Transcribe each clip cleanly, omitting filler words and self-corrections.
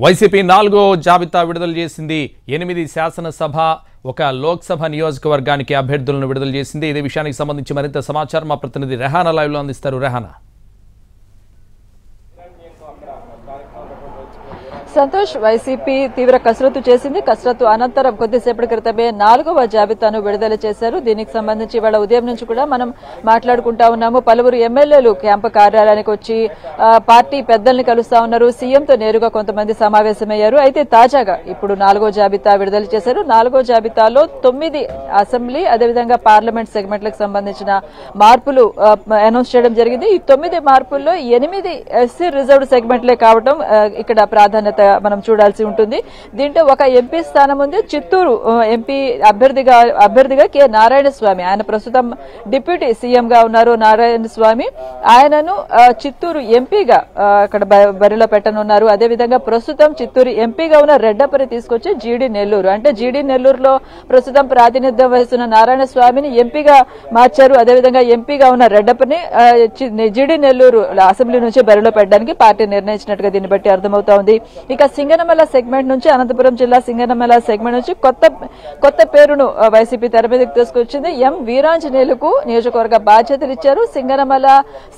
YCP 4వ జాబితా విడుదల చేసింది. 8 శాసనసభ, 1 లోక్సభ నియోజకవర్గానికి అభ్యర్థులను విడుదల చేసింది. ఇదే విషయానికి సంబంధించి మరింత సమాచారం మా ప్రతినిధి రెహానా లైవ్ లో అందిస్తారు. రెహానా. సంతోష్, వైసీపీ తీవ్ర కసరత్తు చేసింది. కసరత్తు అనంతరం కొద్దిసేపటి క్రితమే 4వ జాబితాను విడుదల చేశారు. దీనికి సంబంధించి ఇవాళ ఉదయం నుంచి కూడా మనం మాట్లాడుకుంటా ఉన్నాము. పలువురు ఎమ్మెల్యేలు క్యాంపు కార్యాలయానికి వచ్చి పార్టీ పెద్దల్ని కలుస్తా ఉన్నారు. సీఎంతో నేరుగా కొంతమంది సమావేశమయ్యారు. అయితే తాజాగా ఇప్పుడు 4వ జాబితా విడుదల చేశారు. 4వ జాబితాలో 9 అసెంబ్లీ అదేవిధంగా పార్లమెంట్ సెగ్మెంట్లకు సంబంధించిన మార్పులు అనౌన్స్ చేయడం జరిగింది. ఈ 9 మార్పుల్లో 8 ఎస్సీ రిజర్వ్డ్ సెగ్మెంట్లే కావడం ఇక్కడ ప్రాధాన్యత మనం చూడాల్సి ఉంటుంది. దీంట్లో ఒక ఎంపీ స్థానం ఉంది. చిత్తూరు ఎంపీ అభ్యర్థిగా కె నారాయణ స్వామి, ఆయన ప్రస్తుతం డిప్యూటీ సీఎం గా ఉన్నారు. నారాయణ స్వామి ఆయనను చిత్తూరు ఎంపీగా అక్కడ బరిలో పెట్టనున్నారు. అదేవిధంగా ప్రస్తుతం చిత్తూరు ఎంపీగా ఉన్న రెడ్డపని తీసుకొచ్చి జీడీ నెల్లూరు, అంటే జీడీ నెల్లూరులో ప్రస్తుతం ప్రాతినిధ్యం వహిస్తున్న నారాయణ స్వామిని ఎంపీగా మార్చారు. అదేవిధంగా ఎంపీగా ఉన్న రెడ్డపని జీడీ నెల్లూరు అసెంబ్లీ నుంచి బరిలో పెట్టడానికి పార్టీ నిర్ణయించినట్టుగా దీన్ని బట్టి అర్థమవుతా ఉంది. ఇక సింగనమల సెగ్మెంట్ నుంచి, అనంతపురం జిల్లా సింగనమల సెగ్మెంట్ నుంచి కొత్త పేరును వైసీపీ తెర మీదకి తీసుకొచ్చింది. ఎం వీరాంజనేయులకు నియోజకవర్గ బాధ్యతలు ఇచ్చారు. సింగనమల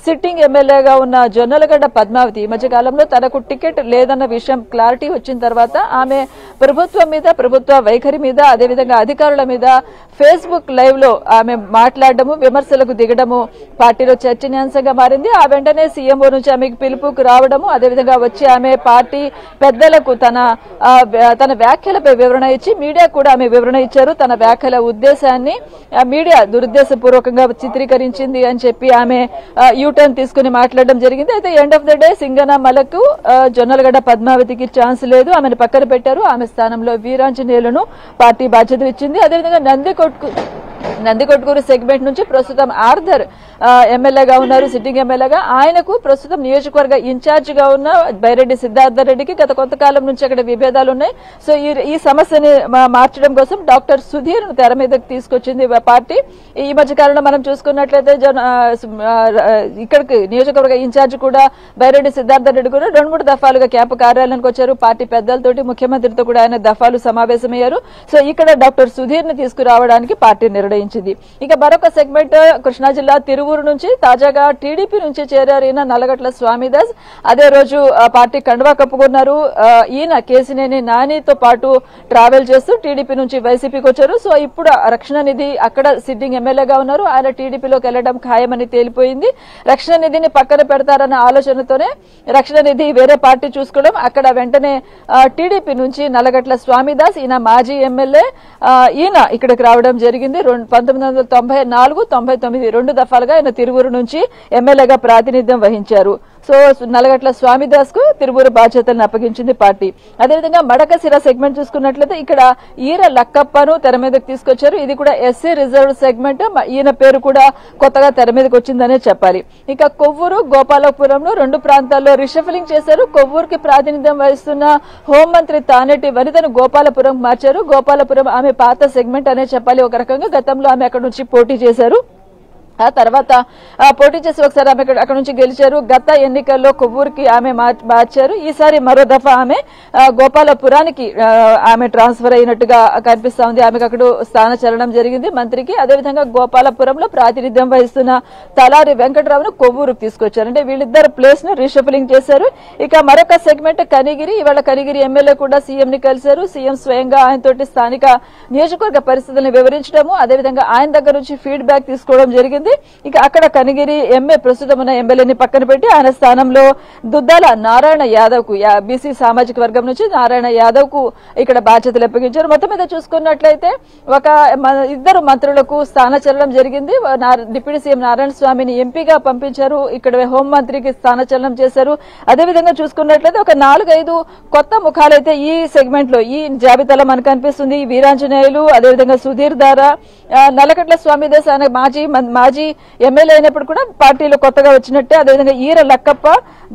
సిట్టింగ్ ఎమ్మెల్యేగా ఉన్న జొన్నలగడ్డ పద్మావతి ఈ మధ్య కాలంలో తనకు టికెట్ లేదన్న విషయం క్లారిటీ వచ్చిన తర్వాత ఆమె ప్రభుత్వం మీద, ప్రభుత్వ వైఖరి మీద, అదేవిధంగా అధికారుల మీద ఫేస్బుక్ లైవ్ లో ఆమె మాట్లాడడము, విమర్శలకు దిగడము పార్టీలో చర్చనీయాంశంగా మారింది. ఆ వెంటనే సీఎంఓ నుంచి ఆమెకు పిలుపుకు రావడము, అదేవిధంగా వచ్చి ఆమె పార్టీ పెద్దలకు తన వ్యాఖ్యలపై వివరణ ఇచ్చి మీడియా కూడా ఆమె వివరణ ఇచ్చారు. తన వ్యాఖ్యల ఉద్దేశాన్ని మీడియా దురుద్దేశపూర్వకంగా చిత్రీకరించింది అని చెప్పి ఆమె యూటర్న్ తీసుకుని మాట్లాడడం జరిగింది. అయితే ఎండ్ ఆఫ్ ద డే సింగనమలకు జొన్నలగడ్డ పద్మావతికి ఛాన్స్ లేదు, ఆమెను పక్కన పెట్టారు. ఆమె స్థానంలో వీరాంజనేయులను పార్టీ బాధ్యతలు ఇచ్చింది. అదేవిధంగా నందికొట్కూరు సెగ్మెంట్ నుంచి ప్రస్తుతం ఆర్థర్ ఎమ్మెల్యేగా ఉన్నారు, సిట్టింగ్ ఎమ్మెల్యేగా. ఆయనకు ప్రస్తుతం నియోజకవర్గ ఇన్ఛార్జ్ గా ఉన్న బైరెడ్డి సిద్ధార్థరెడ్డికి గత కొంతకాలం నుంచి అక్కడ విభేదాలు ఉన్నాయి. సో ఈ సమస్యని మార్చడం కోసం డాక్టర్ సుధీర్ తెర మీదకి తీసుకొచ్చింది పార్టీ. ఈ మధ్య కాలంలో మనం చూసుకున్నట్లయితే ఇక్కడికి నియోజకవర్గ ఇన్ఛార్జ్ కూడా బైరెడ్డి సిద్ధార్థరెడ్డి కూడా 2-3 దఫాలుగా క్యాంపు కార్యాలయానికి వచ్చారు. పార్టీ పెద్దలతోటి, ముఖ్యమంత్రితో కూడా ఆయన దఫాలు సమావేశమయ్యారు. సో ఇక్కడ డాక్టర్ సుధీర్ ని తీసుకురావడానికి పార్టీ నిర్ణయించింది. ఇక మరొక సెగ్మెంట్ కృష్ణా జిల్లా తిరువూరు నుంచి తాజాగా టీడీపీ నుంచి చేరారు ఈయన నల్లగట్ల స్వామిదాస్. అదే రోజు పార్టీ కండువా కప్పుకున్నారు. ఈయన కేసినేని నానితో పాటు ట్రావెల్ చేస్తూ టీడీపీ నుంచి వైసీపీకి వచ్చారు. సో ఇప్పుడు రక్షణ నిధి అక్కడ సిట్టింగ్ ఎమ్మెల్యేగా ఉన్నారు. ఆయన టీడీపీలోకి వెళ్లడం ఖాయమని తేలిపోయింది. రక్షణ నిధిని పక్కన పెడతారన్న ఆలోచనతోనే రక్షణ నిధి వేరే పార్టీ చూసుకోవడం, అక్కడ వెంటనే టీడీపీ నుంచి నల్లగట్ల స్వామిదాస్, ఈయన మాజీ ఎమ్మెల్యే, ఈయన ఇక్కడికి రావడం జరిగింది. 1994-99 2 దఫాలుగా ఆయన తిరువూరు నుంచి ఎమ్మెల్యేగా ప్రాతినిధ్యం వహించారు. సో నల్లగట్ల స్వామిదాస్ కు తిరువూరు బాధ్యతలను అప్పగించింది పార్టీ. అదేవిధంగా మడకశిర సెగ్మెంట్ చూసుకున్నట్లయితే ఇక్కడ ఈర లక్కప్పను తెర మీదకి తీసుకొచ్చారు. ఇది కూడా ఎస్సీ రిజర్వ్డ్ సెగ్మెంట్. ఈయన పేరు కూడా కొత్తగా తెర మీదకి వచ్చిందనే చెప్పాలి. ఇక కొవ్వూరు, గోపాలపురంలో 2 ప్రాంతాల్లో రిషఫలింగ్ చేశారు. కొవ్వూరుకి ప్రాతినిధ్యం వహిస్తున్న హోంమంత్రి తానేటి వనితను గోపాలపురం మార్చారు. గోపాలపురం ఆమె పాత సెగ్మెంట్ అనే చెప్పాలి. ఒక రకంగా గతంలో ఆమె అక్కడ నుంచి పోటీ చేశారు. ఆ తర్వాత పోటీ చేసి ఒకసారి ఆమె అక్కడ నుంచి గెలిచారు. గత ఎన్నికల్లో కొవ్వూరుకి ఆమె మార్చారు. ఈసారి మరో దఫా ఆమె గోపాలపురానికి ఆమె ట్రాన్స్ఫర్ అయినట్టుగా కనిపిస్తా ఉంది. ఆమెకు అక్కడ స్థానచలనం జరిగింది మంత్రికి. అదేవిధంగా గోపాలపురంలో ప్రాతినిధ్యం వహిస్తున్న తలారి వెంకటరావును కొవ్వూరుకు తీసుకొచ్చారు. అంటే వీళ్ళిద్దరు ప్లేస్ ను రీషఫలింగ్ చేశారు. ఇక మరొక సెగ్మెంట్ కనిగిరి. ఇవాళ కనిగిరి ఎమ్మెల్యే కూడా సీఎం ని కలిశారు. సీఎం స్వయంగా ఆయనతోటి స్థానిక నియోజకవర్గ పరిస్థితులను వివరించడము, అదేవిధంగా ఆయన దగ్గర నుంచి ఫీడ్బ్యాక్ తీసుకోవడం జరిగింది. ఇక అక్కడ కనిగిరి ప్రస్తుతం ఉన్న ఎమ్మెల్యేని పక్కన పెట్టి ఆయన స్థానంలో దుద్దాల నారాయణ యాదవ్ కు, బీసీ సామాజిక వర్గం నుంచి నారాయణ యాదవ్ కు ఇక్కడ బాధ్యతలు అప్పగించారు. మొత్తం మీద చూసుకున్నట్లయితే ఇద్దరు మంత్రులకు స్థానచలనం జరిగింది. డిప్యూటీ సీఎం నారాయణ స్వామిని ఎంపీగా పంపించారు. ఇక్కడ హోంమంత్రికి స్థానచలనం చేశారు. అదేవిధంగా చూసుకున్నట్లయితే ఒక 4-5 కొత్త ముఖాలైతే ఈ సెగ్మెంట్ లో, ఈ జాబితాలో మనకు కనిపిస్తుంది. వీరాంజనేయులు, అదేవిధంగా సుధీర్ దారా, నల్లగట్ల స్వామిదాస్ ఆయన మాజీ మాజీ ఎమ్మెల్యే అయినప్పుడు కూడా పార్టీలో కొత్తగా వచ్చినట్టే. అదేవిధంగా ఈర లక్కప్ప,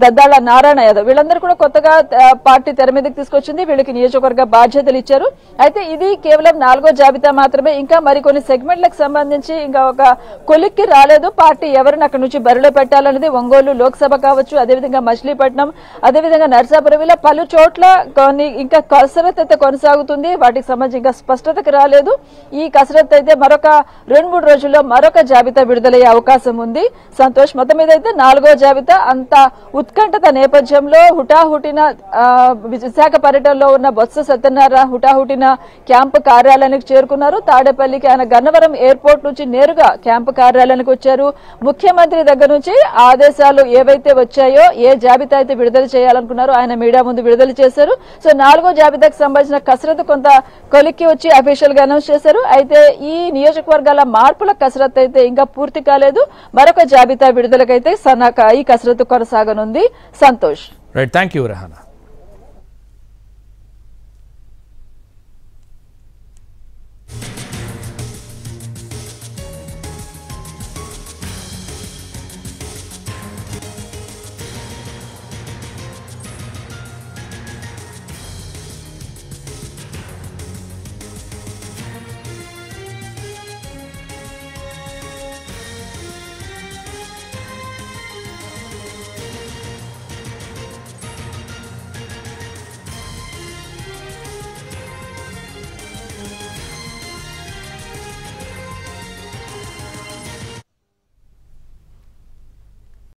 దద్దాల నారాయణ యాదవ్ వీళ్ళందరూ కూడా కొత్తగా పార్టీ తెర మీదకి తీసుకొచ్చింది. వీళ్ళకి నియోజకవర్గ బాధ్యతలు ఇచ్చారు. అయితే ఇది కేవలం 4వ జాబితా మాత్రమే. ఇంకా మరికొన్ని సెగ్మెంట్లకు సంబంధించి ఇంకా ఒక కొలిక్కి రాలేదు. పార్టీ ఎవరిని అక్కడి నుంచి బరిలో పెట్టాలనేది ఒంగోలు లోక్సభ కావచ్చు, అదేవిధంగా మచిలీపట్నం, అదేవిధంగా నర్సాపురం, ఇలా పలు చోట్ల కొన్ని ఇంకా కసరత్తు అయితే కొనసాగుతుంది. వాటికి సంబంధించి ఇంకా స్పష్టతకు రాలేదు. ఈ కసరత్తు అయితే మరొక 2-3 రోజుల్లో మరొక జాబితా విడుదలయ్యే అవకాశం ఉంది. సంతోష్, మొత్తం మీద అయితే 4వ జాబితా అంత ఉత్కంఠత నేపథ్యంలో హుటాహుటిన విశాఖ పర్యటనలో ఉన్న బొత్స సత్యనారాయణ హుటాహుటిన క్యాంపు కార్యాలయానికి చేరుకున్నారు. తాడేపల్లికి ఆయన గన్నవరం ఎయిర్పోర్ట్ నుంచి నేరుగా క్యాంపు కార్యాలయానికి వచ్చారు. ముఖ్యమంత్రి దగ్గర నుంచి ఆదేశాలు ఏవైతే వచ్చాయో, ఏ జాబితా అయితే విడుదల చేయాలనుకున్నారో ఆయన మీడియా ముందు విడుదల చేశారు. సో 4వ జాబితాకు సంబంధించిన కసరత్తు కొంత కొలిక్కి వచ్చి అఫీషియల్ గా అనౌన్స్ చేశారు. అయితే ఈ నియోజకవర్గాల మార్పుల కసరత్తు అయితే ఇంకా పూర్తి కాలేదు. మరొక జాబితా విడుదలకైతే ఈ కసరత్తు కొనసాగనుంది. Santosh. Right, thank you Rehana.